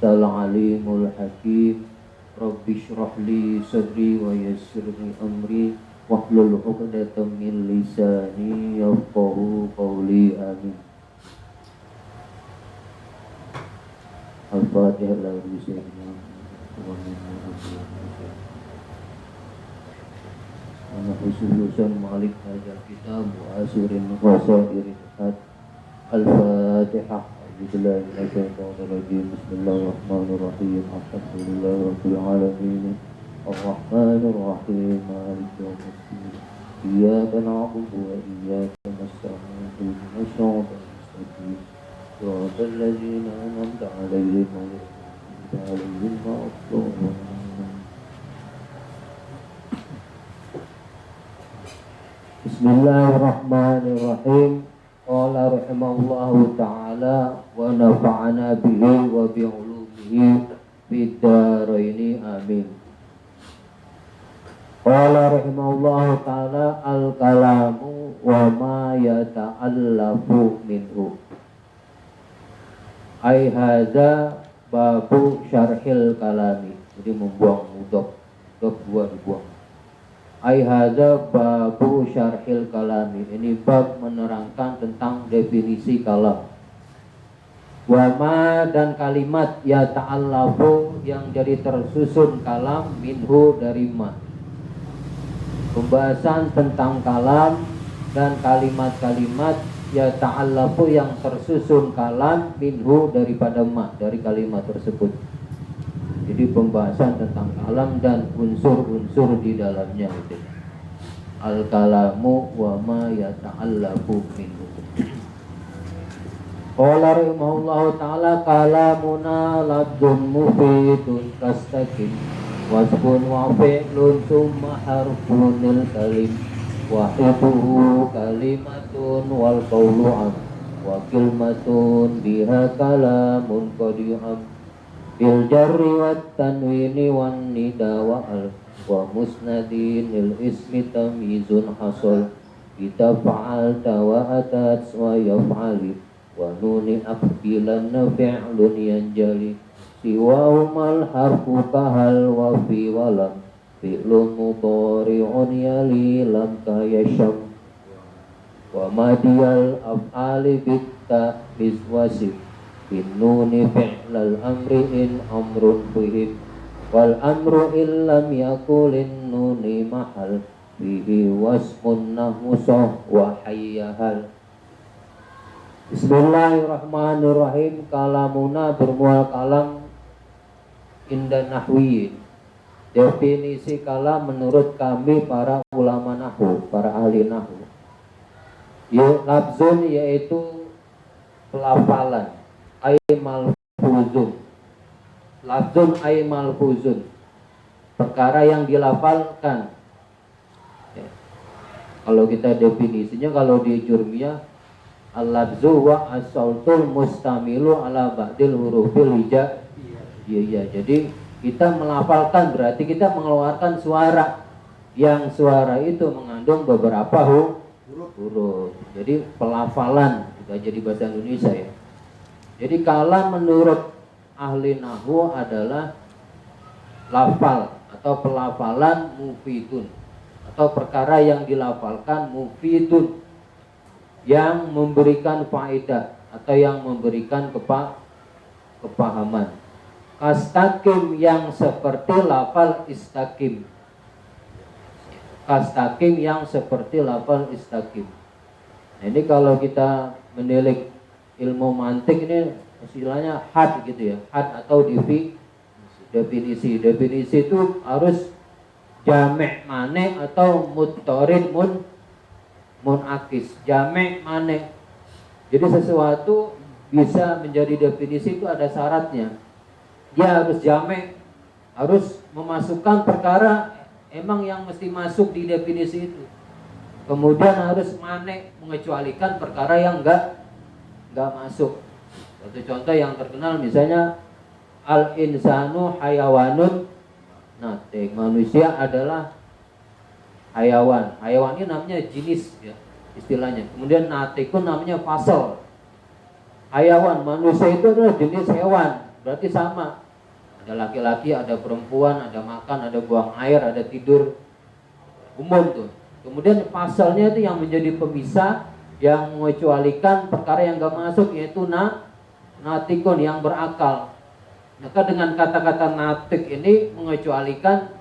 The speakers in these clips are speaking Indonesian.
antal alimul hakim. Rabbi shrah li sadri wa yassir li amri wahlul 'uqdatam min lisani yafqahu qawli. Amin. Al-Fatihah. Khususan Malik Hajar Kitab wa Asirin Wasairin Al-Fatihah. Bismillahirrahmanirrahim. Alhamdulillahirabbil alamin. Ar-Rahmanir Rahim. Maliki yaumiddin. Iyyaka na'budu wa iyyaka nasta'in. Ihdinas siratal mustaqim. Siratal ladzina an'amta 'alaihim ghairil maghdubi 'alaihim. Bismillahirrahmanirrahim. Qala rahimahullahu ta'ala wa nafa'ana bihi wa bi'ulumihi fid dharaini. Amin. Qala rahimahullahu ta'ala al-kalamu wa ma yata'allafu minhu. Ai hadza babu syarhil kalami. Jadi membuang mudhaf, dua dibuang. Ai hadza babu syarhil kalami. Ini bab menerangkan tentang definisi kalam. Wa ma dan kalimat ya ta'allafu yang jadi tersusun kalam minhu dari ma. Pembahasan tentang kalam dan kalimat-kalimat ya ta'allafu yang tersusun kalam minhu daripada ma, dari kalimat tersebut. Jadi pembahasan tentang kalam dan unsur-unsur di dalamnya itu. Al-kalamu wa ma yata'allafu minhu. Qala rahimahullahu ta'ala kalamuna ladzun mufidun kastaqim wasbun wa fi'lun summa harfunil kalim wahiduhu kalimatun wal qawlu am wa kilmatun biha kalamun qadi'am bil jarri wat tanwini wan nida wa al wa musnadin lil ismi tamyizun hasal kita fa'alta wa atat wa yaf'ali wa nuni aqbilan fi'lun yanjali siwaumal harfu kahal wa fi walam fi'lun mudhari'un yali lam kayasham wa madiyal af'ali bitta biswasif bin nuni fi'lal amri in amrun fihim wal amru illam yakulin nuni mahal fihi wasmun nahmusah wa hayyahal. Bismillahirrahmanirrahim. Kalamuna bermual kalam inda nahwiyin. Definisi kalam menurut kami para ulama nahwu, para ahli nahwu. Lafzun yaitu pelafalan. Ay malfuzun. Lafzun ay malfuzun. Perkara yang dilafalkan. Ya. Kalau kita definisinya, kalau di Jurmiyah, al-lafzu wa as-sautul mustamilu ala ba'dil hurufil hija. Iya. Jadi kita melafalkan berarti kita mengeluarkan suara. Yang suara itu mengandung beberapa huruf. Jadi pelafalan, kita jadi bahasa Indonesia ya. Jadi kalam menurut ahli nahwu adalah lafal atau pelafalan mufidun, atau perkara yang dilafalkan mufidun, yang memberikan faedah atau yang memberikan kepahaman. Kastaqim yang seperti lafal istaqim. Kastaqim yang seperti lafal istaqim. Nah, ini kalau kita menilik ilmu mantik ini istilahnya had gitu ya, had atau definisi. Definisi itu harus jamek mane atau mudtorid munakis. Jamek mane. Jadi sesuatu bisa menjadi definisi itu ada syaratnya. Dia harus jamek, harus memasukkan perkara emang yang mesti masuk di definisi itu. Kemudian harus mane, mengecualikan perkara yang enggak masuk. Satu contoh yang terkenal misalnya al-insanu hayawanun natik. Manusia adalah hayawan. Hayawan ini namanya jenis ya, istilahnya. Kemudian natikun namanya fasal. Hayawan, manusia itu adalah jenis hewan. berarti sama. Ada laki-laki, ada perempuan, ada makan, ada buang air, ada tidur, umum tuh. Kemudian pasalnya itu yang menjadi pemisah, yang mengecualikan perkara yang gak masuk, yaitu natikun, yang berakal. Maka dengan kata-kata natik ini mengecualikan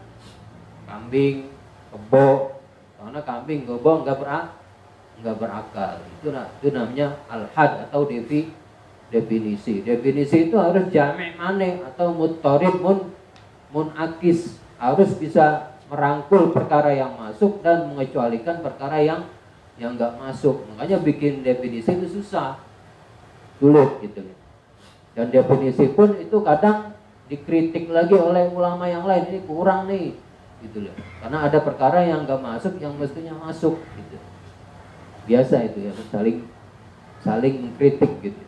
kambing, kebo, karena kambing, kebo nggak berakal. Itu namanya al-had atau definisi. Definisi itu harus jami' mane atau muttarib munakis, harus bisa merangkul perkara yang masuk dan mengecualikan perkara yang nggak masuk. Makanya bikin definisi itu susah, sulit gitu. Dan definisi pun itu kadang dikritik lagi oleh ulama yang lain, ini kurang nih gitu loh. Karena ada perkara yang nggak masuk yang mestinya masuk gitu. Biasa itu ya, saling mengkritik gitu.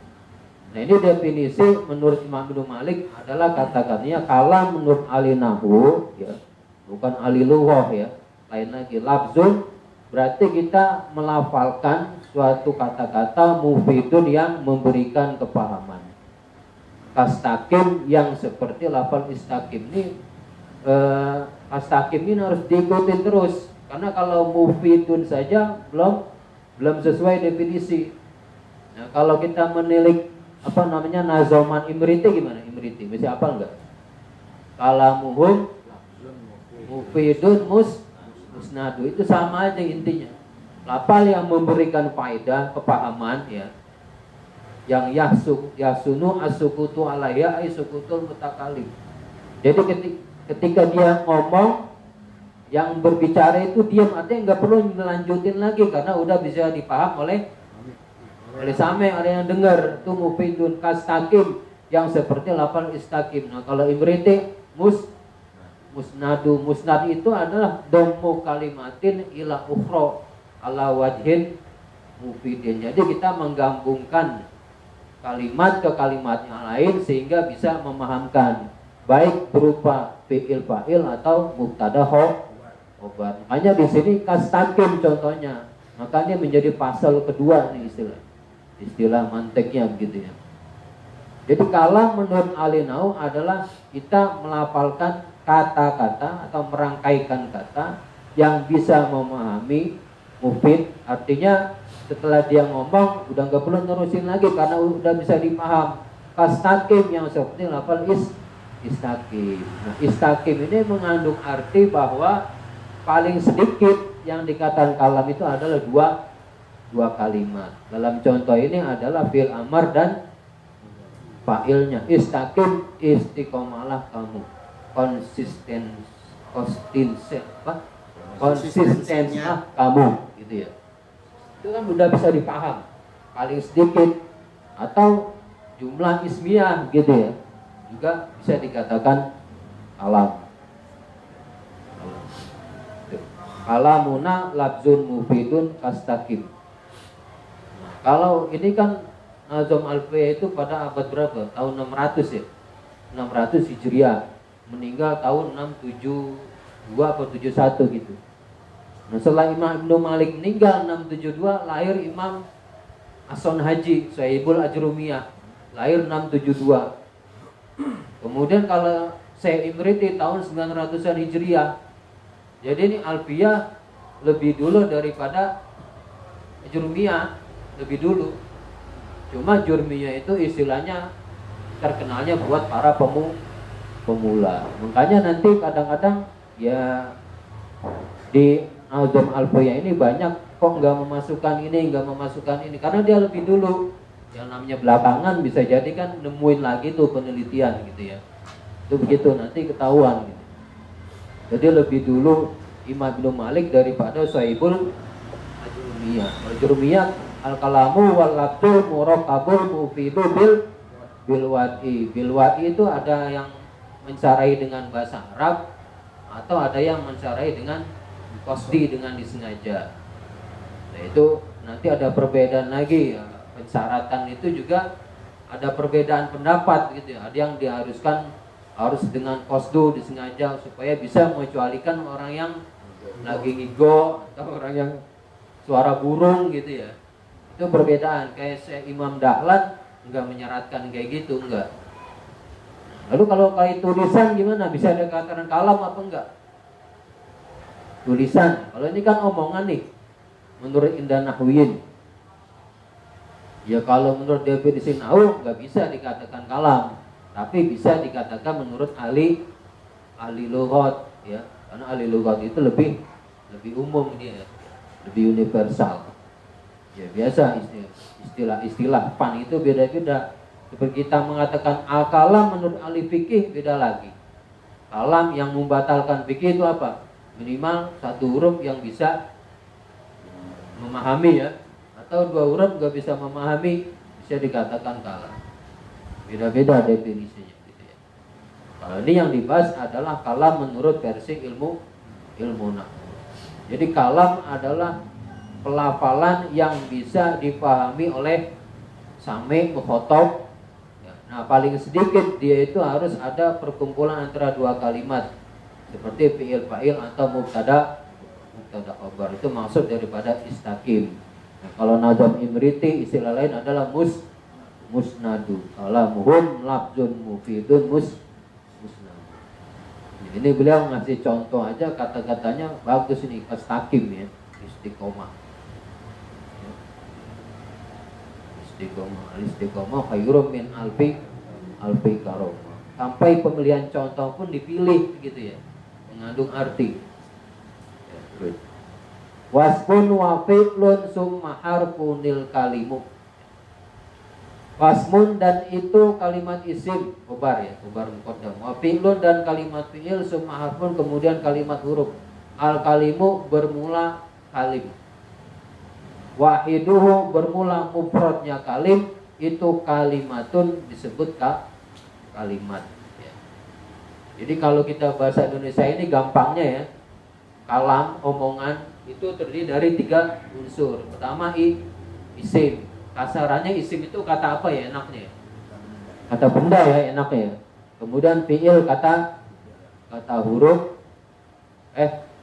Nah ini definisi menurut Imam Ibnu Malik adalah kata-katanya kalam menurut ahli nahwu ya, bukan ahli lughah ya. Lain lagi lafzun berarti kita melafalkan suatu kata-kata mufidun yang memberikan kepahaman. Kastakim yang seperti lafal istaqim ini kastakim ini harus diikutin terus, karena kalau mufidun saja belum sesuai definisi. Nah kalau kita menilik nazoman Imriti gimana? Imriti masih apa enggak? Kalamuhum mufidun musnadu, itu sama aja intinya. Lafal yang memberikan faedah, kepahaman ya. Yang yasunu asukutu alaiya ay sukutul mutakalim. Jadi ketika dia ngomong, yang berbicara itu diam, artinya nggak perlu melanjutin lagi karena udah bisa dipaham oleh same, ada yang dengar. Itu mufidun kastakim yang seperti lafal istaqim. Nah kalau imriti musnadu, musnad itu adalah domu kalimatin ila ukhra ala wajhin mufidin. Jadi kita menggabungkan kalimat ke kalimat yang lain sehingga bisa memahamkan, baik berupa fi'il fa'il atau mubtada khobar. Makanya di sini kastakim contohnya. Makanya menjadi pasal kedua nih istilah manteknya begitu ya. Jadi kalam menurut ahli nahwu adalah kita melafalkan kata-kata atau merangkaikan kata yang bisa memahami mufid. Artinya setelah dia ngomong udah nggak perlu nerusin lagi karena udah bisa dipaham. Kastakim yang seperti lafal istaqim. Nah, istaqim ini mengandung arti bahwa paling sedikit yang dikatakan kalam itu adalah dua kalimat. Dalam contoh ini adalah fi'il amar dan fa'ilnya. Istaqim, istiqomalah kamu. Konsistensilah kamu gitu ya. Itu kan udah bisa dipaham paling sedikit, atau jumlah ismiyah gitu ya, juga bisa dikatakan kalam. Kalamuna labzun mufidun kastaqim. Kalau ini kan Nazom Alfiyah itu pada abad berapa? Tahun 600 ya, 600 Hijriah, meninggal tahun 672 atau 71 gitu. Nah setelah Imam Ibnu Malik meninggal 672, lahir Imam As-Son Haji Sahibul Ajrumiyah, lahir 672. Kemudian kalau Syekh Imriti tahun 900-an Hijriah. Jadi ini Alfiyah lebih dulu daripada Jurmiyah, lebih dulu. Cuma Jurmiyah itu istilahnya terkenalnya buat para pemula. Makanya nanti kadang-kadang ya di Nazom Alfiyah ini banyak kok nggak memasukkan ini, karena dia lebih dulu. Yang namanya belakangan bisa jadi kan nemuin lagi tuh penelitian gitu ya. Itu begitu nanti ketahuan gitu. Jadi lebih dulu Imam Ibnu Malik daripada Sahibul Ajrumiyah. Ajrumiyah al-kalamu wal labdu murakkabul mufidu bil wadi. Bil wadi itu ada yang mensarai dengan bahasa Arab atau ada yang mensarai dengan qasdi, dengan disengaja. Nah itu nanti ada perbedaan lagi ya. Pensyaratan itu juga ada perbedaan pendapat gitu ya. Ada yang diharuskan harus dengan qasdu, disengaja, supaya bisa mengecualikan orang yang lagi ngigo atau orang yang suara burung gitu ya. Itu perbedaan. Kayak Imam Dahlan enggak menyaratkan kayak gitu, enggak. Lalu kalau kayak tulisan gimana? Bisa dikatakan kalam apa enggak? Tulisan. Kalau ini kan omongan nih, menurut Indah Nahwiyin. Ya kalau menurut definisi Nahwu nggak bisa dikatakan kalam, tapi bisa dikatakan menurut ahli lughat, ya. Karena ahli lughat itu lebih umum dia, lebih universal. Ya biasa istilah fan itu beda-beda. Seperti kita mengatakan al-kalam menurut ahli fikih beda lagi. Kalam yang membatalkan fikih itu apa? Minimal satu huruf yang bisa memahami, ya, atau dua huruf nggak bisa memahami, bisa dikatakan kalam. Beda-beda definisinya gitu ya. Kalau ini yang dibahas adalah kalam menurut versi ilmu nahwu. Jadi kalam adalah pelafalan yang bisa dipahami oleh sami mukhatab. Nah paling sedikit dia itu harus ada perkumpulan antara dua kalimat, seperti fi'il fa'il atau mubtada khabar. Itu maksud daripada istaqim. Nah, kalau nazam imriti istilah lain adalah musnadu. Kalamuhum lafzun mufidun musnadu. Ini beliau ngasih contoh aja, kata-katanya bagus ini, istaqim ya, istiqomah. Istiqomah khairum min alfi karomah. Sampai pemilihan contoh pun dipilih gitu ya, mengandung arti. Wasmun wa fi'lun summa harfunil kalimu. Wasmun dan itu kalimat isim, khobar ya, khobar muqaddam. Wa fi'lun dan kalimat fi'il summa harfun kemudian kalimat huruf. Al kalimu bermula kalim. Wahiduhu bermula mufradnya kalim, itu kalimatun disebut kalimat ya. Jadi kalau kita bahasa Indonesia ini gampangnya ya, kalam, omongan itu terdiri dari 3 unsur. Pertama isim. Kasarannya isim itu kata apa ya enaknya? Kata benda ya enaknya ya. Kemudian fi'il kata huruf,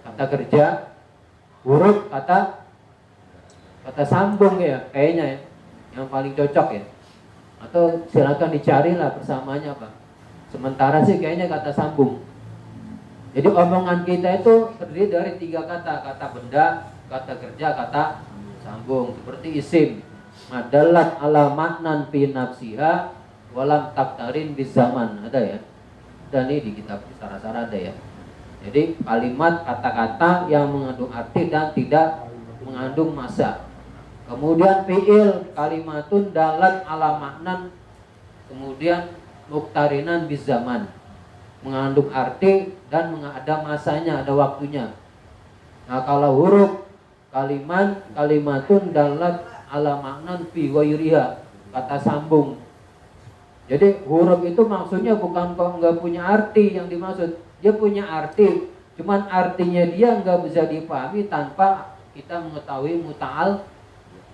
kata kerja, huruf kata sambung ya kayaknya ya, yang paling cocok ya. Atau silakan dicarilah persamaannya apa. Sementara sih kayaknya kata sambung. Jadi omongan kita itu terdiri dari 3 kata benda, kata kerja, kata sambung. Seperti isim, madalat ala maknan fi nafsiha walam taktarin bizaman, ada ya. Dan ini di kitab Sarasara ada ya. Jadi kalimat kata-kata yang mengandung arti dan tidak mengandung masa. Kemudian fi'il kalimatun dalat ala maknan, kemudian muktarinan bizaman, mengandung arti dan ada masanya, ada waktunya. Nah kalau huruf kalimatun dalat ala maknan fi ghairiha, kata sambung. Jadi huruf itu maksudnya bukan kok nggak punya arti yang dimaksud, dia punya arti, cuman artinya dia nggak bisa dipahami tanpa kita mengetahui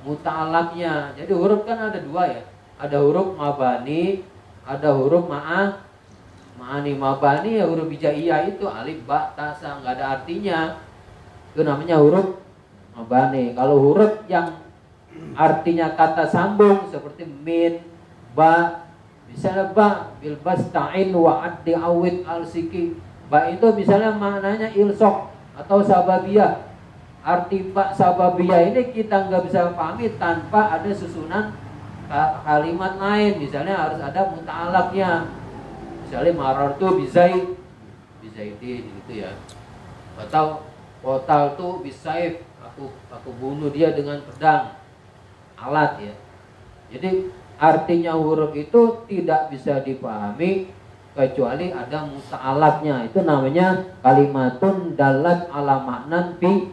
muta'alaknya. Jadi huruf kan ada 2 ya, ada huruf mabani, ada huruf ma'ani. Mabani ya huruf hijaiyah itu alif, ba, ta, sa, nggak ada artinya, itu namanya huruf mabani. Kalau huruf yang artinya kata sambung seperti min, ba, misalnya ba bil basta'in wa addi awid al-siki, ba itu misalnya maknanya ilsok atau sababiyah. Arti ba sababiyah ini kita nggak bisa pahami tanpa ada susunan kalimat lain. Misalnya harus ada muta'alaknya. Misalnya marartu bizaidin gitu ya. Atau qataltu bisaif, aku bunuh dia dengan pedang, alat ya. Jadi artinya huruf itu tidak bisa dipahami kecuali ada muta'alaknya. Itu namanya kalimatun dalat ala maknan fi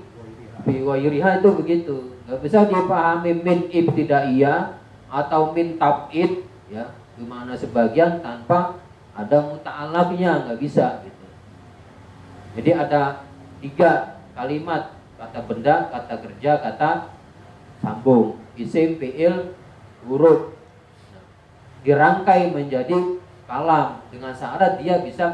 ghairiha, itu begitu. Nggak bisa dipahami min ibtidaiyah atau min tab'id ya, dimana sebagian tanpa ada muta'alaknya, nggak bisa gitu. Jadi ada 3 kalimat, kata benda, kata kerja, kata sambung, isim, fi'il, huruf. Nah, dirangkai menjadi kalam dengan syarat dia bisa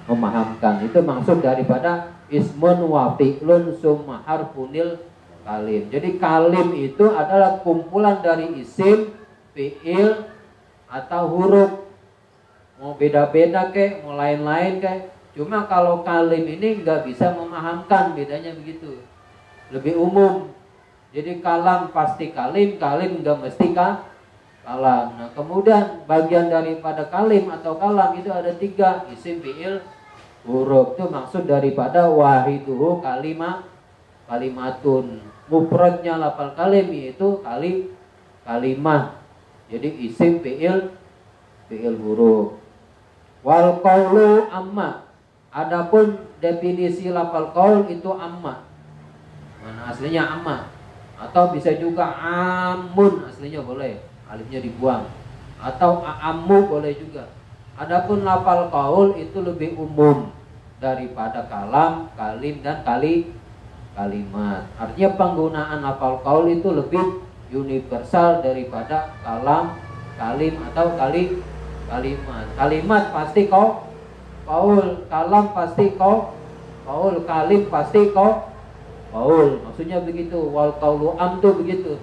memahamkan. Itu maksud daripada ismun wa fi'lun summa harfunil kalim. Jadi kalim itu adalah kumpulan dari isim, fi'il atau huruf. mau beda-beda kek, mau lain-lain kek. Cuma kalau kalim ini nggak bisa memahamkan bedanya begitu, lebih umum. Jadi kalam pasti kalim, kalim nggak mesti kalam. Nah kemudian bagian daripada kalim atau kalam itu ada 3, isim, fiil, huruf. Itu maksud daripada wahiduhu kalimatun. Mufradnya lafal kalim yaitu kalimah. Jadi isim, fiil, huruf. Wal qaulu amma. Adapun definisi lafal qaul itu amma. Mana aslinya amma? Atau bisa juga amun, aslinya boleh, alifnya dibuang. Atau ammu boleh juga. Adapun lafal qaul itu lebih umum daripada kalam, kalim dan kalimat. Artinya penggunaan lafal qaul itu lebih universal daripada kalam, kalim atau kalimat. Kalimat pasti qaul, kalam pasti qaul, kalim pasti qaul. Maksudnya begitu. Wal qaulu am tuh begitu.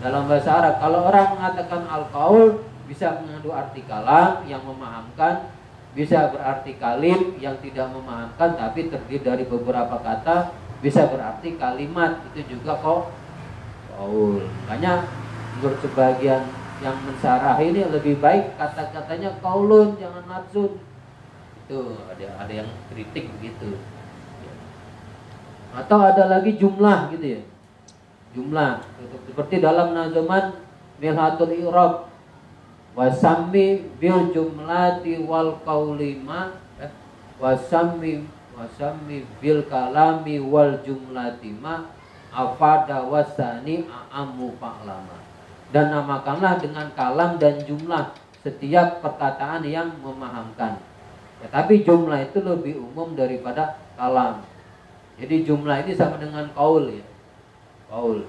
Dalam bahasa Arab kalau orang mengatakan al qaul bisa mengandung arti kalam yang memahamkan, bisa berarti kalim yang tidak memahamkan tapi terdiri dari beberapa kata, bisa berarti kalimat itu juga qaul. Makanya menurut sebagian yang mensarah ini lebih baik kata-katanya qaulun, jangan nafsun. Itu ada yang kritik begitu. Atau ada lagi jumlah gitu ya. Jumlah seperti dalam nazaman Milhatul I'rab, wasammi bil jumlati wal qauli ma wasammi bil kalami wal jumlati ma afada wasani a'ammu fa'lama. Dan namakanlah dengan kalam dan jumlah setiap perkataan yang memahamkan. Ya, tapi jumlah itu lebih umum daripada kalam. Jadi jumlah ini sama dengan qaul ya. Qaul.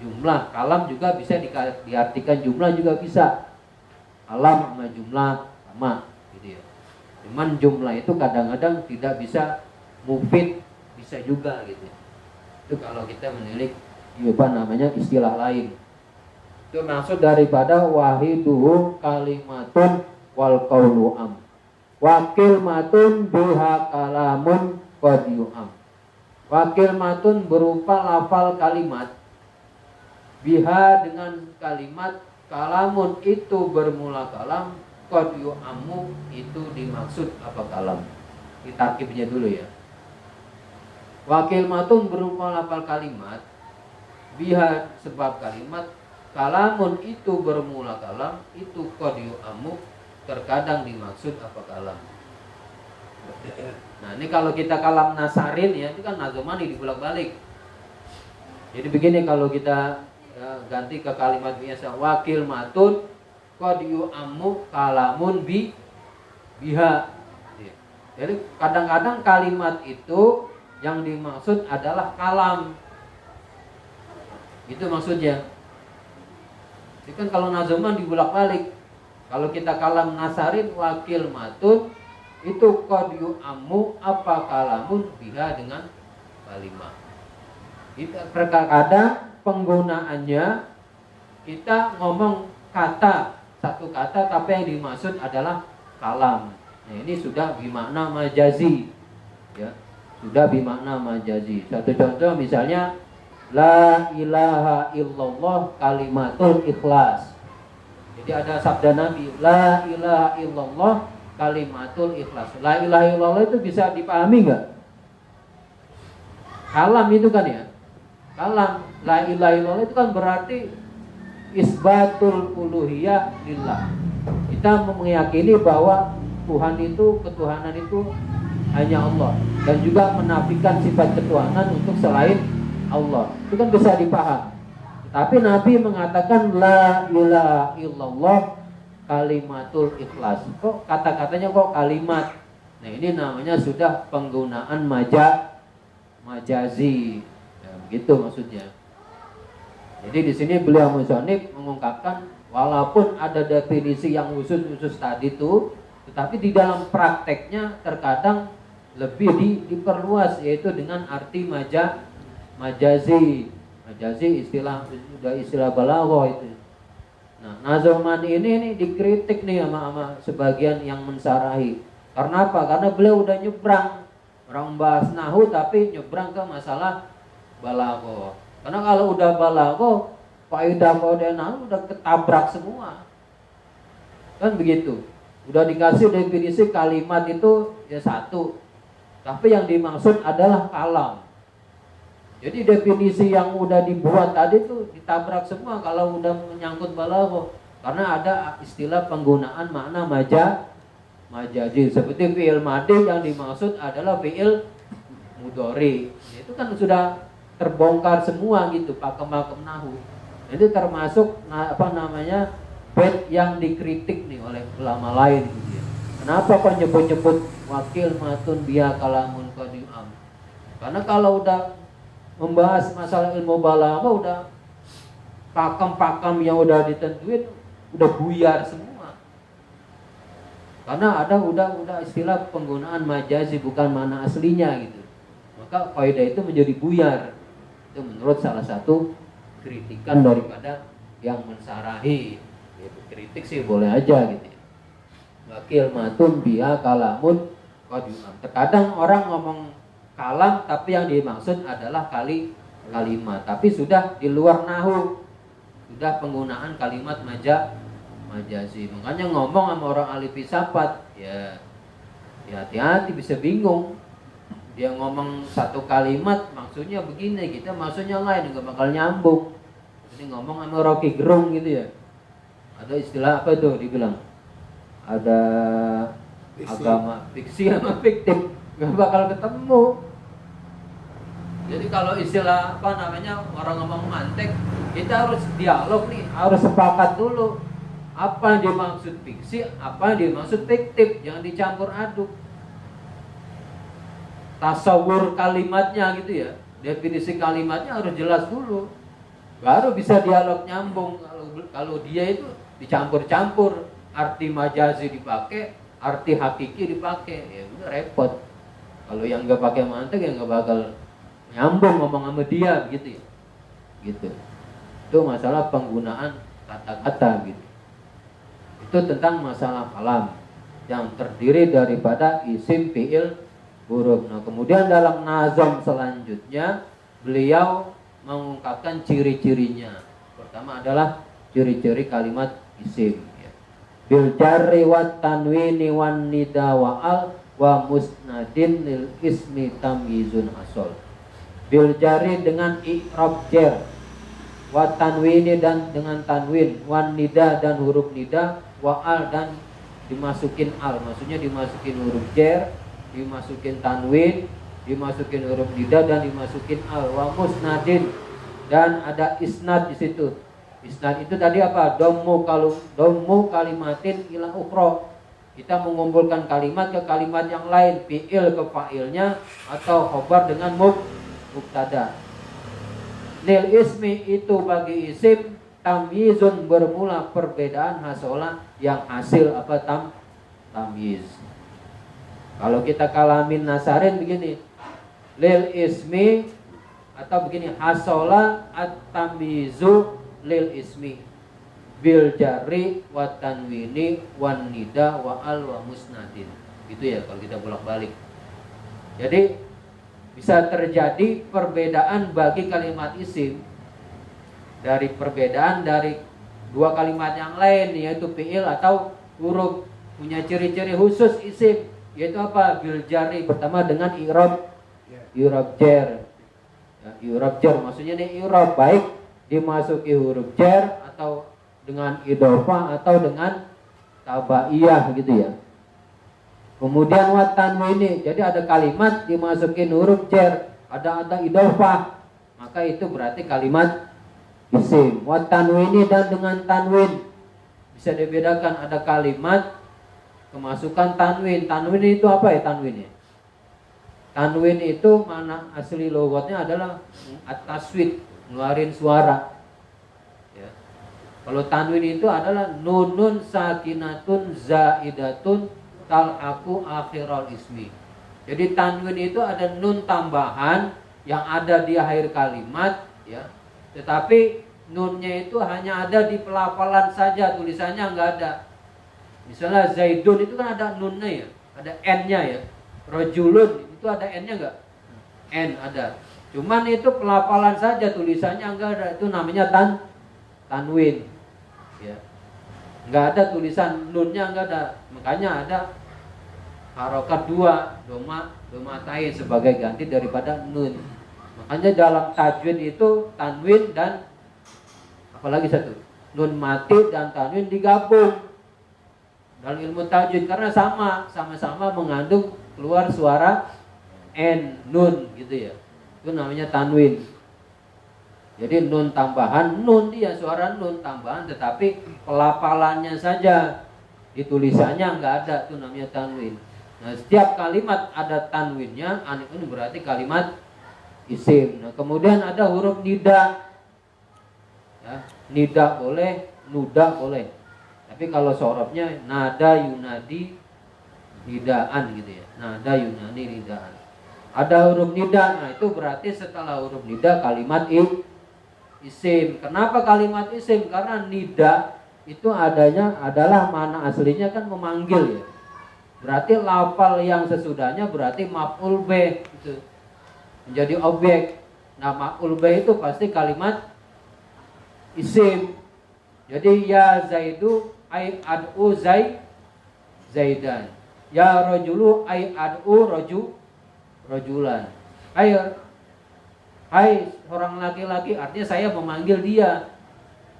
Jumlah, kalam juga bisa diartikan jumlah juga bisa. Kalam sama jumlah sama gitu ya. Cuman jumlah itu kadang-kadang tidak bisa mufid, bisa juga gitu. Itu kalau kita menilik istilah lain. Itu maksud daripada wahiduhu kalimatun wal qaulu am. Wakil matun biha kalamun qad yu'am. Wakil matun berupa lafal kalimat. Biha dengan kalimat, kalamun itu bermula kalam, qad yu'amu itu dimaksud apa kalam. Ditarkibnya dulu ya. Wakil matun berupa lafal kalimat. Biha sebab kalimat, kalamun itu bermula kalam, itu qad yu'amu terkadang dimaksud apa kalam. Nah ini kalau kita kalam nasarin ya, itu kan nazomani dibulak-balik. Jadi begini kalau kita ganti ke kalimat biasa, wakil matun qad yu'amu kalamun biha. Jadi kadang-kadang kalimat itu yang dimaksud adalah kalam. Itu maksudnya. Jadi kan kalau nazoman dibulak-balik. Kalau kita kalam nasarin wakil matun itu qad yu'amu apa kalamun biha dengan kalimat. Kita terkadang penggunaannya kita ngomong kata, satu kata tapi yang dimaksud adalah kalam. Nah, ini sudah bimakna majazi. Ya, sudah bimakna majazi. Satu contoh misalnya la ilaha illallah kalimatul ikhlas. Jadi ada sabda Nabi, la ilaha illallah kalimatul ikhlas. La ilaha illallah itu bisa dipahami enggak? Kalam itu kan ya. Kalam, la ilaha illallah itu kan berarti isbatul uluhiyah lillah. Kita meyakini bahwa Tuhan itu, ketuhanan itu hanya Allah, dan juga menafikan sifat ketuhanan untuk selain Allah. Itu kan bisa dipaham. Tapi Nabi mengatakan la ilaha illallah kalimatul ikhlas. Kok kata-katanya kok kalimat? Nah ini namanya sudah penggunaan majazi. Ya, begitu maksudnya. Jadi di sini beliau musannif mengungkapkan walaupun ada definisi yang khusus tadi itu, tetapi di dalam prakteknya terkadang lebih diperluas, yaitu dengan arti majazi. Majazi istilah balaghah itu. Nah, Nazoman ini dikritik nih sama sebagian yang mensarahi. Karena apa? Karena beliau udah nyebrang. Orang bahas nahu tapi nyebrang ke masalah balaghah. Karena kalau udah balaghah, kaidah nahu udah ketabrak semua. Kan begitu. Udah dikasih definisi kalimat itu ya satu. Tapi yang dimaksud adalah kalam. Jadi definisi yang udah dibuat tadi tuh ditabrak semua kalau udah menyangkut balaghah. Karena ada istilah penggunaan makna majazi. Seperti fi'il madhi yang dimaksud adalah fi'il mudhari. Itu kan sudah terbongkar semua gitu pakem-pakem nahu. Itu termasuk bait yang dikritik nih oleh ulama lain gitu ya. Kenapa kok nyebut-nyebut wakil matun biha kalamun qadi'am? Karena kalau udah membahas masalah ilmu balaghah udah pakem-pakem yang udah ditentuin udah buyar semua. Karena ada udah istilah penggunaan majazi bukan mana aslinya gitu. Maka kaidah itu menjadi buyar. Itu menurut salah satu kritikan daripada yang mensarahi. Gitu. Kritik sih boleh aja gitu. Wakil matun biha kalamun qadi'am. Terkadang orang ngomong kalam tapi yang dimaksud adalah kalimat, tapi sudah di luar nahu, sudah penggunaan kalimat majazi. Makanya ngomong sama orang ahli filsafat ya hati-hati, bisa bingung. Dia ngomong satu kalimat maksudnya begini, kita maksudnya lain, nggak bakal nyambung. Ini ngomong sama Rocky Gerung gitu ya, ada istilah apa tuh dibilang, ada agama fiksi sama fiktif, nggak bakal ketemu. Jadi kalau istilah orang ngomong mantek, kita harus dialog nih, harus sepakat dulu apa yang dimaksud fiksi, apa yang dimaksud fiktif, jangan dicampur aduk. Tasawur kalimatnya gitu ya, definisi kalimatnya harus jelas dulu, baru bisa dialog nyambung. Kalau dia itu dicampur-campur, arti majazi dipakai, arti hakiki dipakai, ya udah repot. Kalau yang nggak pakai mantek ya nggak bakal nyambung ngomong sama dia gitu ya. Gitu. Itu masalah penggunaan kata-kata gitu. Itu tentang masalah kalam yang terdiri daripada isim, fi'il, huruf. Nah, kemudian dalam nazam selanjutnya beliau mengungkapkan ciri-cirinya. Pertama adalah ciri-ciri kalimat isim ya. Bil jarri wat tanwini wan nida wa al wa musnadin lil ismi tamyizun asol. Bil jari dengan i'rab jar, wa tanwini dan dengan tanwin, wan nida dan huruf nida, wa al dan dimasukin al, maksudnya dimasukin huruf jar, dimasukin tanwin, dimasukin huruf nida dan dimasukin al, wa musnadin dan ada isnad di situ. Isnad itu tadi apa? Dommu kalimatin ila ukhra. Kita mengumpulkan kalimat ke kalimat yang lain, fi'il ke fa'ilnya atau khobar dengan mubtada. Lil ismi itu bagi isim tamyizun bermula perbedaan hasola yang hasil apa tamyiz. Kalau kita kalamin nasarin begini, lil ismi atau begini, hasola at-tamyizu lil ismi bil jarri wa tanwini wan nida wa al wa musnadin. Gitu ya kalau kita bolak-balik. Jadi bisa terjadi perbedaan bagi kalimat isim dari perbedaan dari dua kalimat yang lain, yaitu fi'il atau huruf. Punya ciri-ciri khusus isim, yaitu apa? Bil jarri, pertama dengan i'rab jar. Ya, i'rab jar maksudnya nih i'rab baik dimasuki huruf jar atau dengan idhofah atau dengan tabaiyah gitu ya. Kemudian wa tanwini, jadi ada kalimat dimasukin huruf jar, ada idhofah, maka itu berarti kalimat isim. Wa tanwini dan dengan tanwin bisa dibedakan, ada kalimat kemasukan tanwin. Tanwin itu apa ya tanwin ya? Tanwin itu mana asli logatnya adalah at-taswid, ngeluarin suara. Ya. Kalau tanwin itu adalah nunun sakinatun zaidatun tal'aku akhiral ismi. Jadi tanwin itu ada nun tambahan yang ada di akhir kalimat ya. Tetapi nunnya itu hanya ada di pelafalan saja, tulisannya nggak ada. Misalnya Zaidun itu kan ada nunnya ya, ada n-nya ya. Rojulun itu ada n-nya nggak? N ada. Cuman itu pelafalan saja, tulisannya nggak ada. Itu namanya tanwin. Ya. Nggak ada tulisan nunnya, nggak ada. Makanya ada harokat dua, domatain sebagai ganti daripada nun. Makanya dalam tajwid itu tanwin dan apalagi satu, nun mati dan tanwin digabung dalam ilmu tajwid karena sama-sama mengandung keluar suara n, nun gitu ya. Itu namanya tanwin. Jadi nun tambahan, nun dia suara nun tambahan, tetapi pelafalannya saja, ditulisannya nggak ada, itu namanya tanwin. Nah, setiap kalimat ada tanwinnya, ini berarti kalimat isim. Nah, kemudian ada huruf nida. Ya, nida boleh, nuda boleh. Tapi kalau sorofnya nada yunadi nidaan gitu ya. Nada yunadi nidaan. Ada huruf nida. Nah, itu berarti setelah huruf nida kalimat isim. Kenapa kalimat isim? Karena nida itu adanya adalah mana aslinya kan memanggil ya. Berarti lafal yang sesudahnya berarti maf'ul bih gitu. Menjadi objek. Nah, maf'ul bih itu pasti kalimat isim. Jadi ya Zaidu ay ad'u Zaidan. Ya rajulu ay ad'u rajulan. Hai orang laki-laki, artinya saya memanggil dia.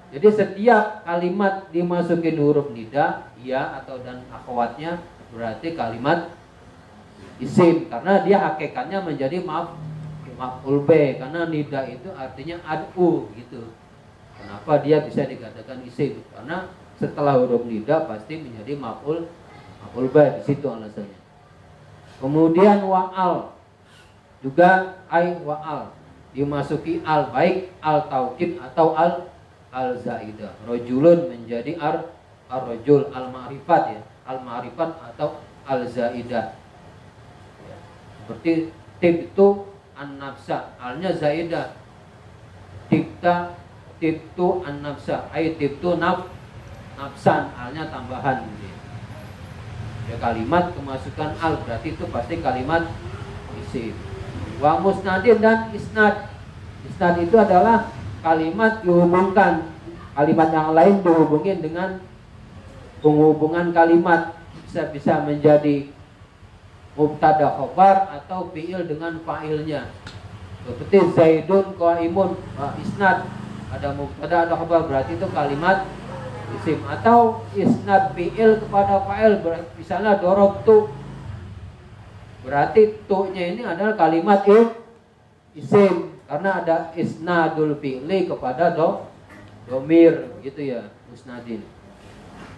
Jadi setiap kalimat dimasukin huruf nida, ya atau dan akhwatnya berarti kalimat isim karena dia hakikatnya menjadi maf'ul bih karena nida itu artinya ad'u gitu. Kenapa dia bisa dikatakan isim? Karena setelah huruf nida pasti menjadi maf'ul bih, di situ alasannya. Kemudian wa'al juga ay wa'al dimasuki al, baik al taukid atau al zaidah. Rajulun menjadi ar-rajul, al ma'rifat ya, al ma'rifat atau al zaidah. Ya. Seperti tibtu an-nafsa, alnya zaidah. Tibtu an-nafsa, ay tibtu nafsan, alnya tambahan gitu ya. Ya, kalimat kemasukan al berarti itu pasti kalimat isim. Wa musnadin dan isnad. Isnad itu adalah kalimat dihubungkan, kalimat yang lain dihubungin dengan penghubungan kalimat, bisa menjadi mubtada khabar atau fi'il dengan fa'ilnya. Seperti Zaidun qaimun, isnad ada mubtada ada khabar berarti itu kalimat isim, atau isnad fi'il kepada fa'il, misalnya dorobtu berarti tu-nya ini adalah kalimat isim karena ada isnadul fi'li kepada domir gitu ya, musnadin.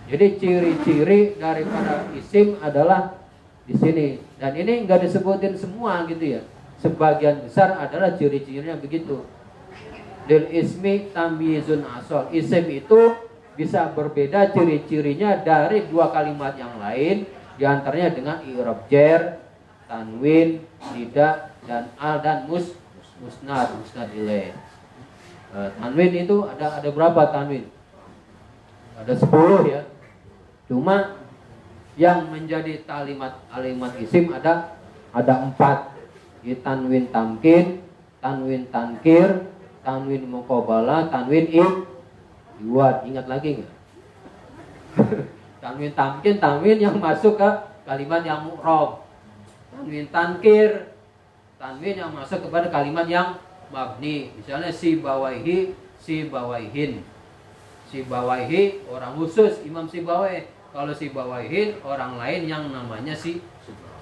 Jadi ciri-ciri daripada isim adalah di sini, dan ini enggak disebutin semua gitu ya. Sebagian besar adalah ciri-cirinya begitu. Lil ismi tamyizun asal. Isim itu bisa berbeda ciri-cirinya dari dua kalimat yang lain, diantaranya dengan i'rab jar, tanwin, nida, dan al dan musnad ilaih. Tanwin itu ada berapa tanwin? Ada 10 ya. Cuma yang menjadi kalimat isim ada 4. Tanwin tamkin, tanwin tankir, tanwin muqabalah, tanwin iwad. Ingat lagi nggak? Tanwin tamkin, tanwin yang masuk ke kalimat yang mu'rab. Tanwin tankir, tanwin yang masuk kepada kalimat yang mabni. Misalnya si bawaihi, si bawaihin. Si bawaihi orang khusus Imam Sibawai. Kalau si bawaihin orang lain yang namanya si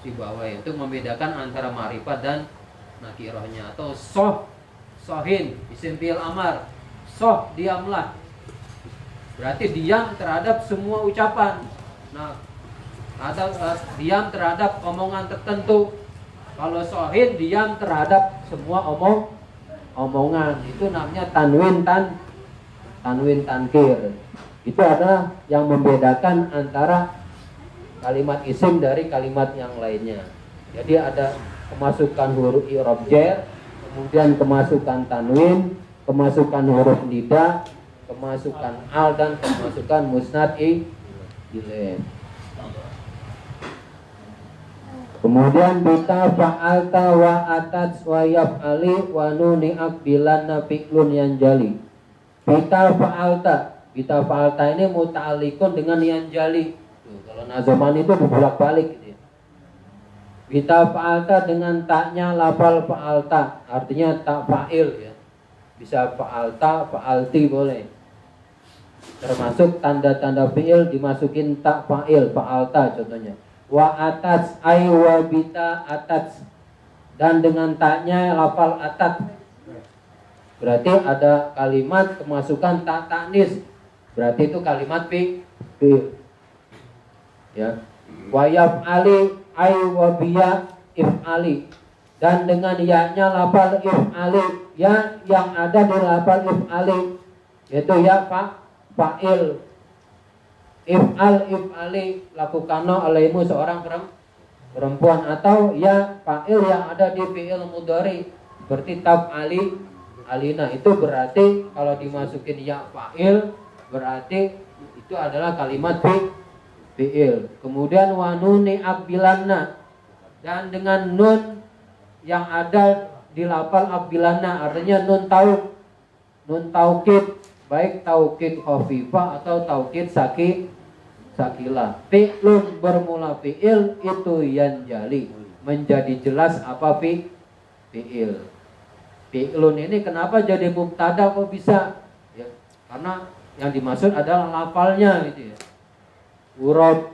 bawai. Itu membedakan antara ma'rifat dan nakirahnya. Atau sohin, isim fi'il amar. Soh, diamlah. Berarti diam terhadap semua ucapan. Nah, atau diam terhadap omongan tertentu. Kalau sohin diam terhadap semua omongan. Itu namanya tanwin tankir. Itu adalah yang membedakan antara kalimat isim dari kalimat yang lainnya. Jadi ada kemasukan huruf i'rab jar, kemudian kemasukan tanwin, kemasukan huruf nida, kemasukan al, dan kemasukan musnad ilaih. Kemudian bita fa'alta wa atat wa yaf'ali wa nuni akbilanna fi'lun yanjali. Bita fa'alta ini muta'alikun dengan yanjali. Kalau nazaman itu bolak-balik gitu ya. Bita fa'alta dengan taknya lafal fa'alta, artinya tak fa'il ya. Bisa fa'alta, fa'alti boleh. Termasuk tanda-tanda fi'il dimasukin tak fa'il, fa'alta contohnya. Wa atats ay wa bita atats, dan dengan taknya lafal atat, berarti ada kalimat kemasukan tak taknis, berarti itu kalimat fi'il ya. Wa yaf'ali ay wa biya if'ali, dan dengan ya-nya lafal if'ali, ya yang ada di lafal if'ali yaitu ya fa'il. If'ali lakukanno alaimu seorang perempuan, atau ya fa'il yang ada di fi'il mudhari seperti taf'ali alina, itu berarti kalau dimasukin ya fa'il berarti itu adalah kalimat fi'il. Kemudian wa nuni akbilanna, dan dengan nun yang ada di lafal akbilanna, artinya nun taukid, baik taukid khafifah atau taukid sakilah. Fi'lun bermula fi'il itu yanjali, menjadi jelas apa fi'il. Fi'lun ini kenapa jadi mubtada kok bisa? Ya, karena yang dimaksud adalah lafalnya gitu ya.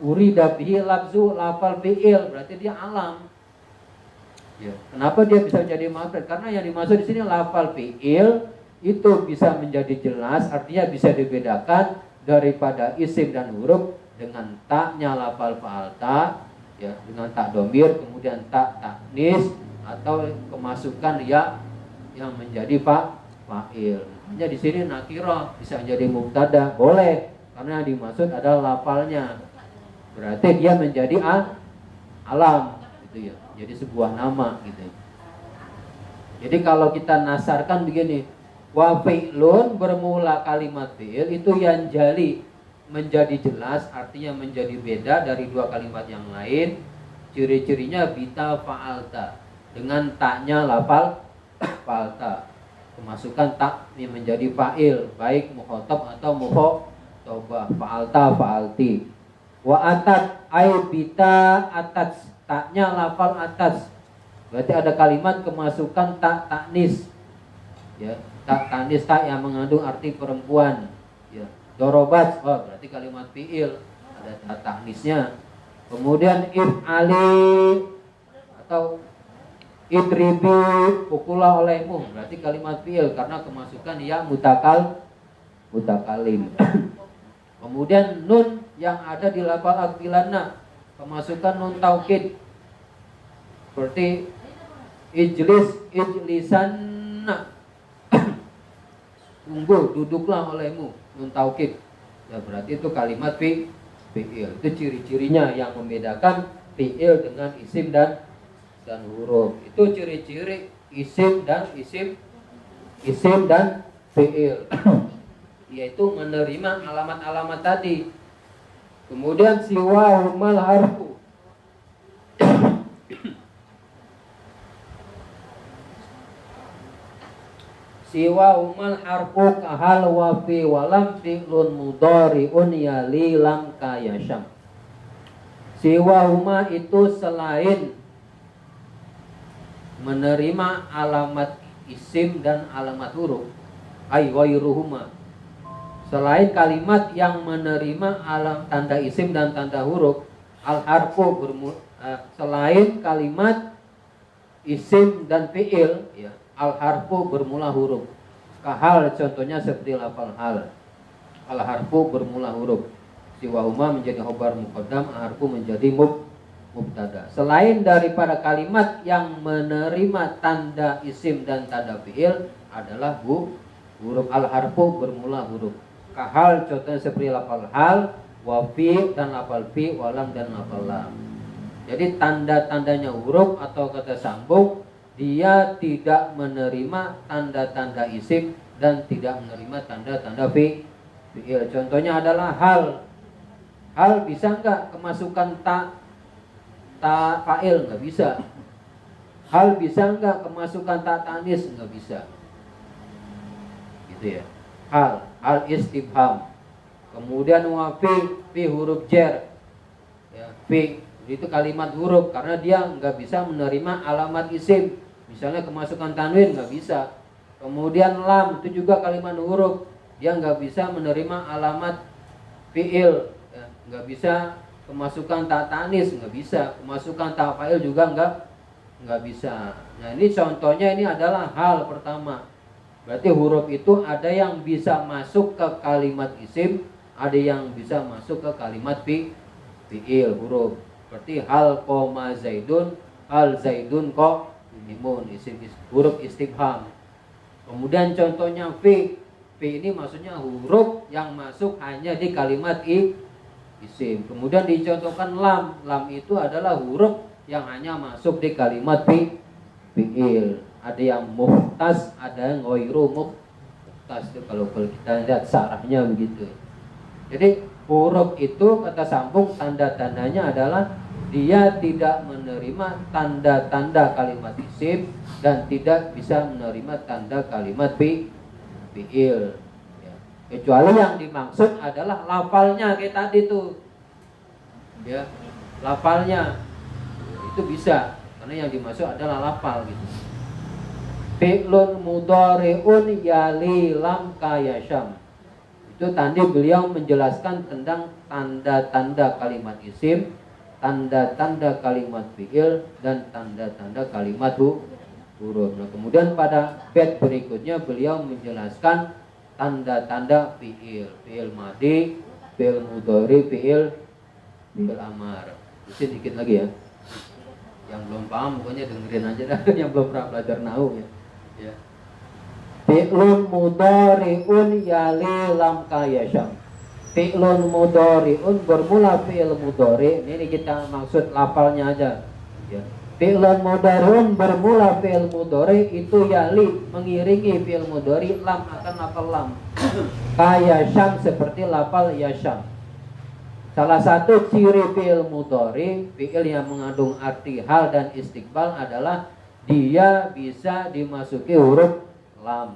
Urida bihi lafzu, lafal fi'il, berarti dia alam. Ya, kenapa dia bisa jadi mufrad? Karena yang dimaksud di sini lafal fi'il itu bisa menjadi jelas, artinya bisa dibedakan daripada isim dan huruf dengan taknya lafal fa'alta ya, dengan tak domir, kemudian tak taknis, atau kemasukan ya yang menjadi fa'il. Hanya di sini nakirah bisa menjadi mubtada boleh, karena yang dimaksud adalah lafalnya, berarti dia menjadi alam gitu ya, jadi sebuah nama gitu. Jadi kalau kita nasarkan begini, wa fi'lun bermula kalimat fi'il itu yanjali, menjadi jelas, artinya menjadi beda dari dua kalimat yang lain. Ciri-cirinya bita fa'alta, dengan taknya lafal fa'alta, kemasukan tak yang menjadi fa'il, baik mukhatab atau mukhatabah, fa'alta fa'alti. Wa atat ay bita atats, taknya lafal atats, berarti ada kalimat kemasukan tak taknis ya, tak taknis, tak yang mengandung arti perempuan ya. Dorobat, oh berarti kalimat fi'il, ada tak taknisnya. Kemudian if'ali atau idribi, pukullah olehmu, berarti kalimat fi'il karena kemasukan ya mutakalim. Kemudian nun yang ada di lafal akbilanna, kemasukan nun taukid, seperti ijlisanna, tunggu, duduklah olehmu, nun taukid ya, berarti itu kalimat fi'il. Itu ciri-cirinya yang membedakan fi'il dengan isim dan huruf. Itu ciri-ciri isim dan fi'il yaitu menerima alamat-alamat tadi. Kemudian siwa humal harfu, siwa umal harfu kahal wa fi walam fi'lun mudhari'un yali lam kayasham. Siwa huma itu selain menerima alamat isim dan alamat huruf, ay ghairuhuma, selain kalimat yang menerima alam tanda isim dan tanda huruf, al harfu selain kalimat isim dan fi'il ya, al harfu bermula huruf. Kahal contohnya seperti lafal hal. Al harfu bermula huruf. Siwahuma menjadi khobar muqaddam, al harfu menjadi mubtada. Selain daripada kalimat yang menerima tanda isim dan tanda fi'il adalah huruf al harfu bermula huruf. Kahal contohnya seperti lafal hal, wa fi dan lafal fi, walam dan lafal lam. Jadi tanda-tandanya huruf atau kata sambung, dia tidak menerima tanda-tanda isim dan tidak menerima tanda-tanda fi'il. Contohnya adalah hal. Hal bisa enggak kemasukan ta fa'il? Enggak bisa. Hal bisa enggak kemasukan ta tanis? Enggak bisa. Gitu ya. Hal istifham. Kemudian wa fi huruf jar. Ya, fi itu kalimat huruf karena dia enggak bisa menerima alamat isim. Misalnya kemasukan tanwin enggak bisa. Kemudian lam itu juga kalimat huruf, dia enggak bisa menerima alamat fi'il. Nggak bisa kemasukan ta tanis, nggak bisa kemasukan ta fa'il juga nggak bisa. Nah ini contohnya, ini adalah hal pertama. Berarti huruf itu ada yang bisa masuk ke kalimat isim, ada yang bisa masuk ke kalimat fi'il huruf. Berarti hal koma zaidun, hal zaidun ko imun, huruf istifham. Kemudian contohnya fi ini maksudnya huruf yang masuk hanya di kalimat isim. Kemudian dicontohkan lam itu adalah huruf yang hanya masuk di kalimat fi'il. Ada yang muhtas, ada yang ghairu muhtas. Itu kalau kita lihat sarahnya begitu. Jadi huruf itu kata sambung tanda-tandanya adalah dia tidak menerima tanda-tanda kalimat isim dan tidak bisa menerima tanda kalimat fi'il. Kecuali yang dimaksud adalah lafalnya kayak tadi tuh. Ya, lafalnya itu bisa, karena yang dimaksud adalah lafal gitu. Fi'lun mudhari'un yali lam kayasham. Itu tadi beliau menjelaskan tentang tanda-tanda kalimat isim, tanda-tanda kalimat fi'il, dan tanda-tanda kalimat huruf. Nah, kemudian pada bait berikutnya beliau menjelaskan tanda-tanda fi'il madi, fi'il mudhari, fi'il amar. Sedikit lagi ya. Yang belum paham pokoknya dengerin aja dah, yang belum pernah belajar nahwu ya. Ya. Fi'lun mudhari'un yali lam kayasham. Fi'lun mudhari'un bermula fi'il mudhari. Ini kita maksud lafalnya aja. Ya. Fi'lun mudhari'un bermula fi'il mudhari itu yali mengiringi fi'il mudhari lam akan lafal lam. Kayasham seperti lafal yasham. Salah satu ciri fi'il mudhari, fi'il yang mengandung arti hal dan istiqbal adalah dia bisa dimasuki huruf lam.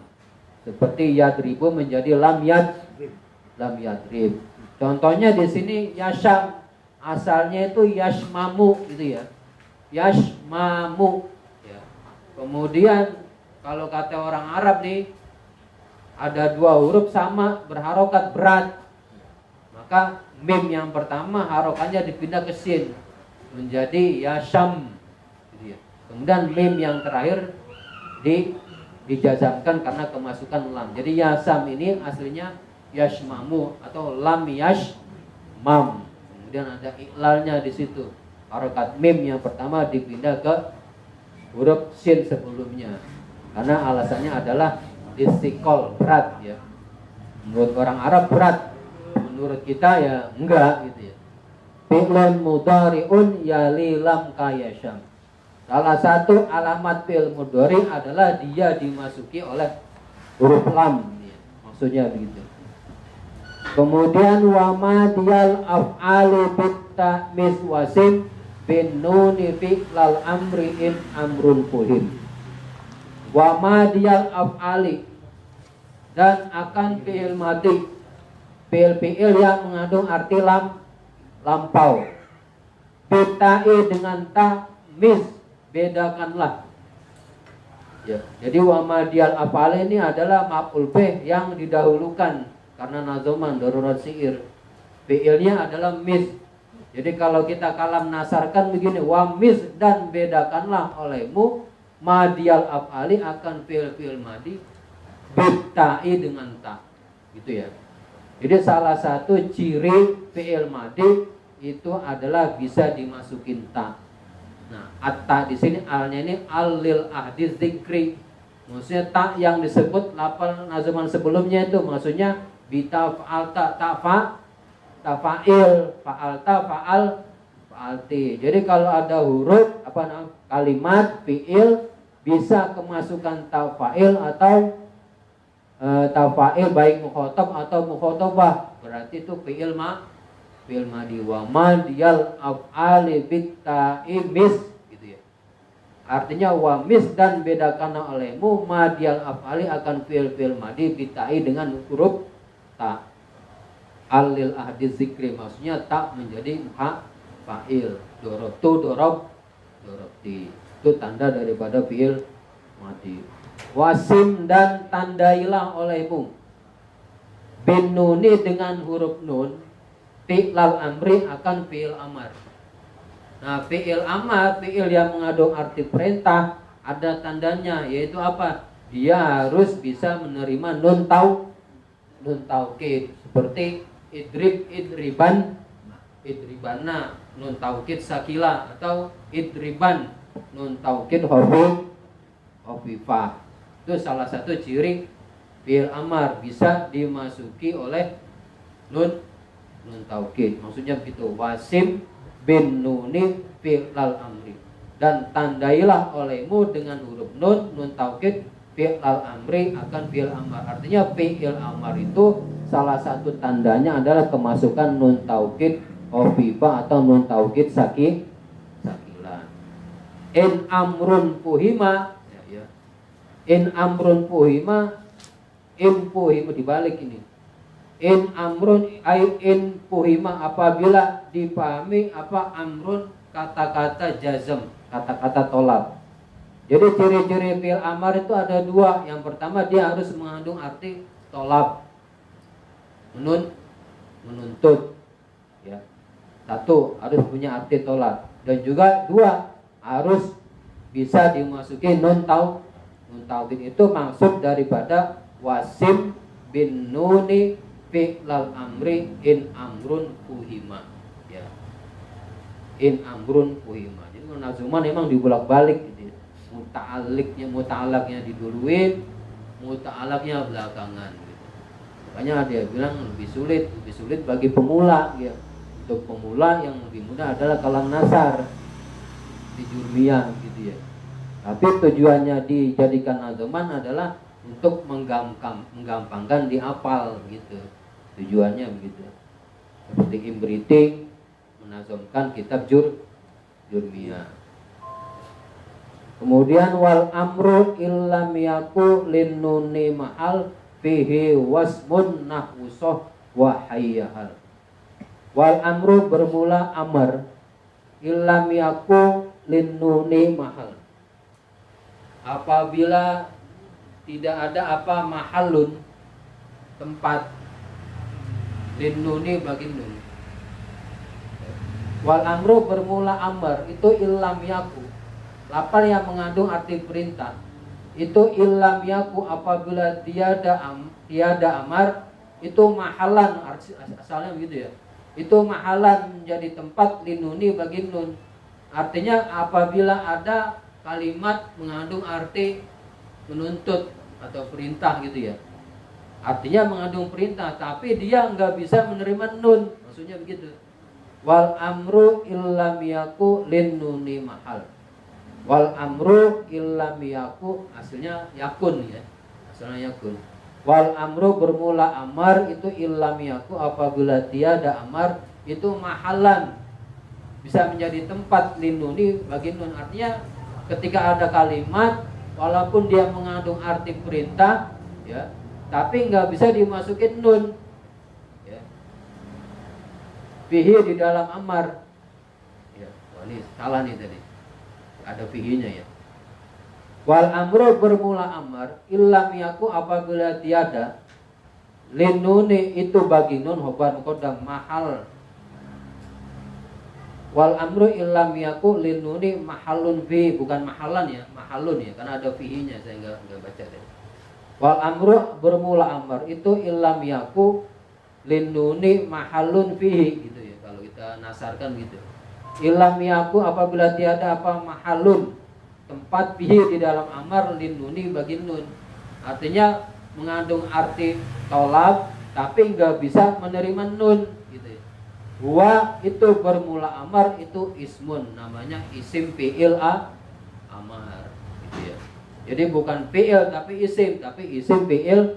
Seperti yadribu menjadi lam yadrib. Contohnya di sini yasham, asalnya itu yashmamu gitu ya. Yashmamu ya. Kemudian kalau kata orang Arab nih, ada dua huruf sama berharokat berat, maka mim yang pertama harokannya dipindah ke sin menjadi yasham gitu ya. Kemudian mim yang terakhir dijazamkan karena kemasukan lam. Jadi yasham ini aslinya yashmamu atau lam yashmam. Kemudian ada iklalnya di situ. Harokat mim yang pertama dipindah ke huruf sin sebelumnya. Karena alasannya adalah istiqol, berat ya. Menurut orang Arab berat, menurut kita ya enggak gitu ya. Fi'lun mudhari'un yali lam kayasham. Salah satu alamat fi'il mudhari adalah dia dimasuki oleh huruf lam ya. Maksudnya begitu. Kemudian wa madiyal af'ali bit ta'mis wasim bin nuni fi'lal amri in amrun fuhim. Wa madiyal af'ali, dan akan fi'il madi, fi'il yang mengandung arti lampau. Bitai dengan ta mis, bedakanlah. Ya, jadi wa madiyal af'ali ini adalah maf'ul bih yang didahulukan karena nazoman darurat syair. Fi'ilnya adalah mis. Jadi kalau kita kalam nasarkan begini, wa mis, dan bedakanlah olehmu madiyal af'ali akan fi'il madi bitai dengan ta. Gitu ya. Jadi salah satu ciri fi'il madi itu adalah bisa dimasukin ta. Nah, at-ta di sini alnya ini al-lil ahdi zikri. Maksudnya ta yang disebut lafal nazuman sebelumnya itu maksudnya bita fa'alta tafa'il, fa'alta fa'alti. Jadi kalau ada huruf kalimat fi'il bisa kemasukan tafa'il atau tafail baik mukhatab atau mukhatabah, berarti itu fi'il madi. Wa madiyal af'ali bitta'i mis gitu ya. Artinya wa mis dan bedakan olehmu madiyal af'ali akan fi'il madi bitta'i dengan huruf ta. Alil ahdi zikri, maksudnya tak menjadi fa'il. Dorobti itu tanda daripada fi'il madi. Wasim dan tandailah olehmu bin nuni dengan huruf nun fi'lal amri akan fi'il amar. Nah, fi'il amar, fi'il yang mengandung arti perintah, ada tandanya, yaitu apa? Dia harus bisa menerima nun taukid, seperti idribana nun taukid sakila, atau idriban nun taukid hafifah. Itu salah satu ciri fi'il amar, bisa dimasuki oleh nun taukid. Maksudnya begitu. Wasim bin nuni fi'lal amri, dan tandailah olehmu dengan huruf nun taukid fi'lal amri akan fi'il amar. Artinya fi'il amar itu salah satu tandanya adalah kemasukan nun taukid hafifah atau nun taukid sakilan. In amrun fuhima, in amrun puhima, in puhima dibalik ini. In amrun ay in puhima, apabila dipahami apa amrun kata-kata jazm, kata-kata tolak. Jadi ciri-ciri fi'il amar itu ada dua. Yang pertama, dia harus mengandung arti tolak, menuntut ya. Satu, harus punya arti tolak, dan juga dua, harus bisa dimasuki nun taukid. Itu maksud daripada wasim bin nuni fi'lal amri in amrun fuhima ya. In amrun fuhima. Jadi nazuman memang dibolak-balik gitu. Muta'alaknya diduluin, muta'alaknya belakangan gitu. Makanya dia bilang lebih sulit bagi pemula ya. Untuk pemula yang lebih mudah adalah kalam nasar di jurmiyah gitu ya. Tapi tujuannya dijadikan nazuman adalah untuk menggampangkan dihafal gitu. Tujuannya begitu. Seperti Imriti menazamkan kitab jurmiyah. Kemudian wal amru illam yaku linnuni mahal fihi wasmun nahwusoh wa hayyahal. Wal amru bermula amar illam yaku linnuni mahal, apabila tidak ada apa mahalun, tempat, linnuni bagi nun. Wal amru bermula amar itu illam yaku, lafal yang mengandung arti perintah. Itu illam yaku, apabila tiada amar, itu mahalan, asalnya begitu ya. Itu mahalan menjadi tempat linuni bagi nun. Artinya apabila ada kalimat mengandung arti menuntut atau perintah gitu ya. Artinya mengandung perintah, tapi dia nggak bisa menerima nun. Maksudnya begitu. Wal amru illam yaku linnuni mahal. Wal amru illam yaku, aslinya yakun ya. Asalnya yakun. Wal amru bermula amar itu illam yaku, apabila tiada amar, itu mahalan, bisa menjadi tempat linnuni bagi nun. Artinya ketika ada kalimat walaupun dia mengandung arti perintah ya, tapi nggak bisa dimasukin nun ya. Fihi di dalam amar ya. Wah, ini salah nih tadi, ada fihinya ya. Wal amru bermula amar illam yaku, apabila tiada linnuni itu bagi nun khobar muqaddam mahal. Wal amru illam yaku linnuni mahalun fi, bukan mahalan ya, mahalun ya, karena ada fihinya, saya enggak baca tadi. Wal amru bermula amar itu illam yaku linnuni mahalun fihi gitu ya, kalau kita nasarkan gitu. Illam yaku, apabila tiada apa mahalun, tempat fihi di dalam amar linnuni bagi nun. Artinya mengandung arti tolak tapi enggak bisa menerima nun gitu ya. Wa itu bermula amar itu ismun, namanya isim fi'il amar gitu ya. Jadi bukan fi'il tapi isim fi'il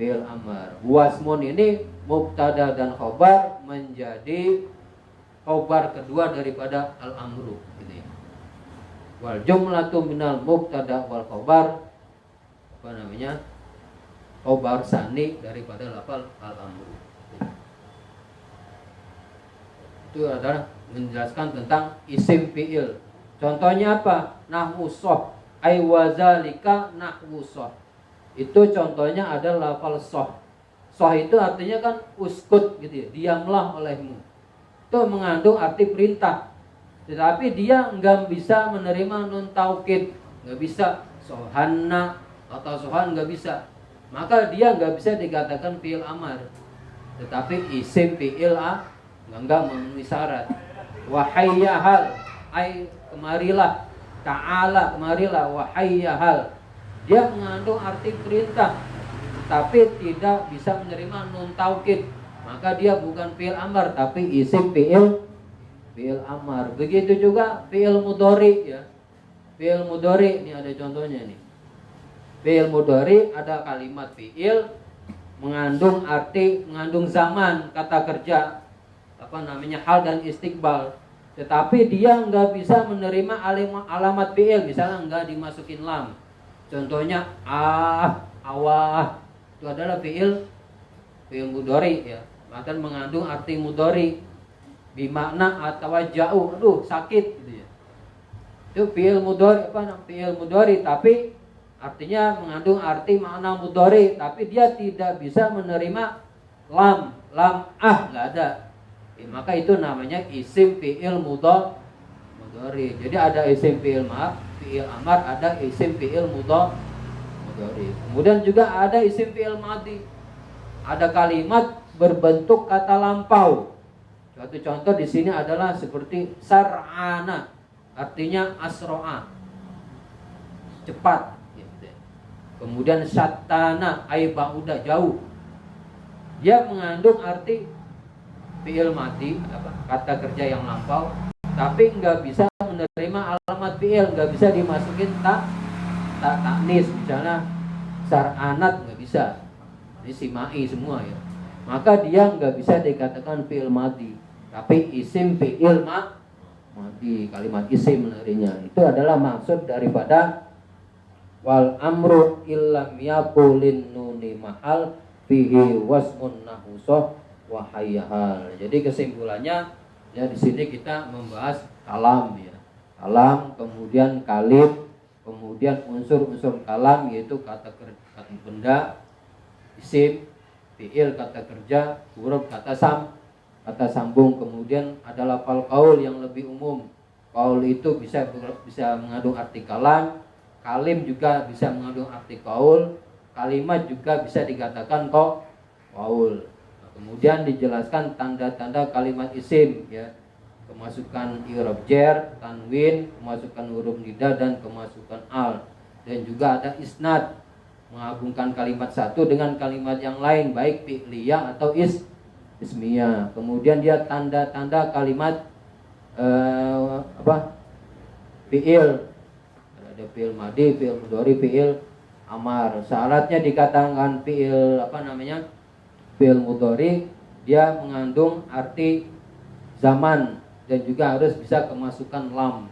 fi'il amar. Wasmun ini mubtada dan khobar menjadi khobar kedua daripada al-amru gitu ya. Wal jumlatu minal mubtada wal khobar khobar sani daripada lafal al-amru. Itu adalah menjelaskan tentang isim fi'il. Contohnya apa? Nahwu soh, ay wazalika nahwu soh. Itu contohnya adalah lafal soh. Soh itu artinya kan uskut gitu ya, diamlah olehmu. Itu mengandung arti perintah. Tetapi dia nggak bisa menerima nun taukid, nggak bisa sohanna atau sohan nggak bisa. Maka dia nggak bisa dikatakan fi'il amar. Tetapi isim fi'il nggak memenuhi syarat. Wahayyahal, ay kemarilah, ta'ala kemarilah, wahayyahal. Dia mengandung arti perintah, tapi tidak bisa menerima nun taukid. Maka dia bukan fi'il amar, tapi isim fi'il amar. Begitu juga fi'il mudhari ya. Fi'il mudhari ini ada contohnya nih. Fi'il mudhari ada kalimat fi'il mengandung arti, mengandung zaman, kata kerja, hal dan istiqbal. Tetapi dia nggak bisa menerima alamat fi'il, misalnya nggak dimasukin lam. Contohnya awah itu adalah fi'il mudhari ya, akan mengandung arti mudhari bimakna atau jauh, aduh sakit gitu ya. Itu fi'il mudhari fi'il mudhari tapi artinya mengandung arti makna mudhari, tapi dia tidak bisa menerima lam nggak ada. Maka itu namanya isim fi'il mudhari. Jadi ada isim fi'il amar, ada isim fi'il mudhari. Kemudian juga ada isim fi'il madhi. Ada kalimat berbentuk kata lampau. Suatu contoh di sini adalah seperti sar'ana, artinya asro'a, cepat. Kemudian syatana, ay ba'uda, jauh. Dia mengandung arti fi'il madhi, kata kerja yang lampau, tapi nggak bisa menerima alamat fi'il, nggak bisa dimasukin taknis, misalnya sar'anat nggak bisa, ini simai semua ya. Maka dia nggak bisa dikatakan fi'il madhi, tapi isim fi'il madhi, kalimat isim menarinya. Itu adalah maksud daripada wal amru illam yakulin nuni mahal fihi wasmun nahusoh wahayyahal. Jadi kesimpulannya ya di sini kita membahas kalam ya. Kalam, kemudian kalim, kemudian unsur-unsur kalam yaitu kata benda, isim, fi'il kata kerja, huruf kata sambung, kemudian ada lafal qaul yang lebih umum. Qaul itu bisa mengandung arti kalam, kalim juga bisa mengandung arti qaul, kalimat juga bisa dikatakan qaul. Kemudian dijelaskan tanda-tanda kalimat isim ya, kemasukan i'rab jar, tanwin, kemasukan huruf nida dan kemasukan al. Dan juga ada isnad, menghubungkan kalimat satu dengan kalimat yang lain baik fi'liyah atau ismiyah. Kemudian dia tanda-tanda kalimat fi'il. Ada fi'il madhi, fi'il mudhari, fi'il amar. Syaratnya dikatakan fi'il fi'il mudhari dia mengandung arti zaman dan juga harus bisa kemasukan lam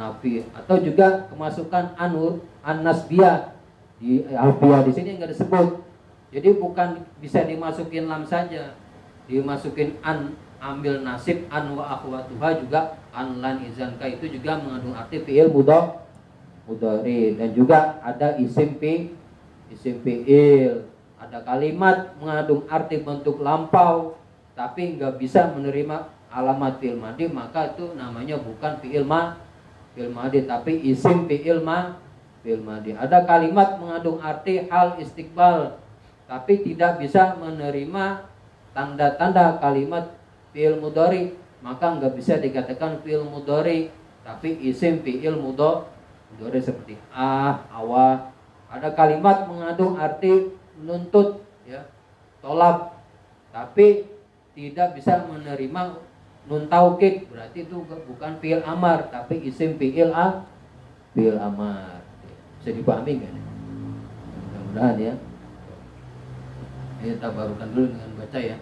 nafi atau juga kemasukan an-nasbiyah. Di alfiyah di sini enggak disebut. Jadi bukan bisa dimasukin lam saja, dimasukin an, ambil nasib an wa akhwatuha, juga an lan izanka itu juga mengandung arti fi'il mudhari. Dan juga ada isim fi'il. Ada kalimat mengandung arti bentuk lampau tapi nggak bisa menerima alamat fi'il madhi, maka itu namanya bukan fi'il madhi tapi isim fi'il madhi. Ada kalimat mengandung arti hal istiqbal tapi tidak bisa menerima tanda-tanda kalimat fi'il mudhari, maka nggak bisa dikatakan fi'il mudhari tapi isim fi'il mudhari seperti awah. Ada kalimat mengandung arti menuntut ya, tolab, tapi tidak bisa menerima nun taukid, berarti itu bukan fi'il amar tapi isim fi'il amar. Bisa dipahami kan? Mudah-mudahan ya. Kita barukan dulu dengan baca ya.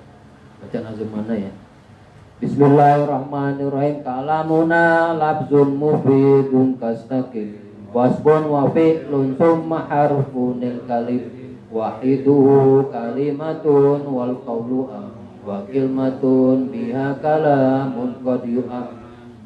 Baca nazm mana ya? Bismillahirrahmanirrahim. Kalamuna labzun mufidun kastaqim wasbun wa fi'lun summa harfunil kalim wahiduhu kalimatun wal qawlu wa kilmatun biha kalamun qad yu'am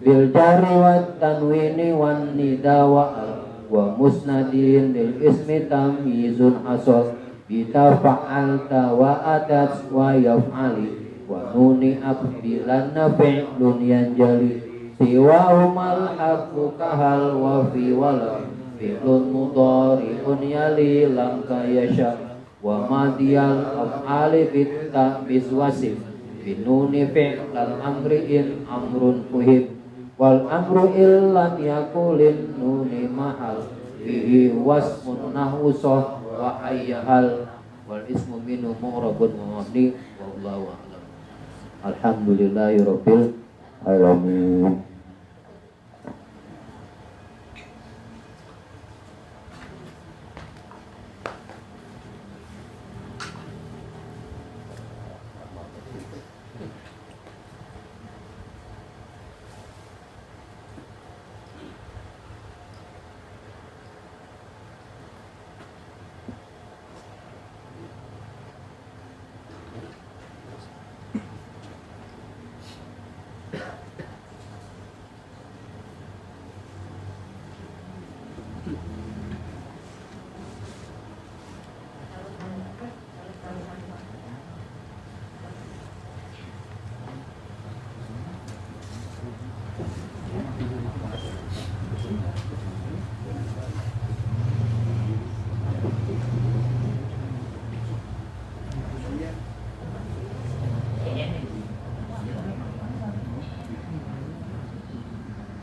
bil jari wat tanwini wan nida wa musnadin lil ismi tamyizun hasal bita fa'alta wa adat wa yaf'ali wa nuni abdilan fi'lun yanjali siwa umal haqqu kahal wa fi wala fi'lun mudhari'un yali lam kayasha wa madiyal af'ali bitta biswasif binuni fi'lal amri'in amrun fuhib wal amru illam yakulin nuni mahal bihi wasmun nahusah wa ayyahal wal ismu minu mu'rabun wa mabni wallahu a'lam. Alhamdulillahirabbil alamin.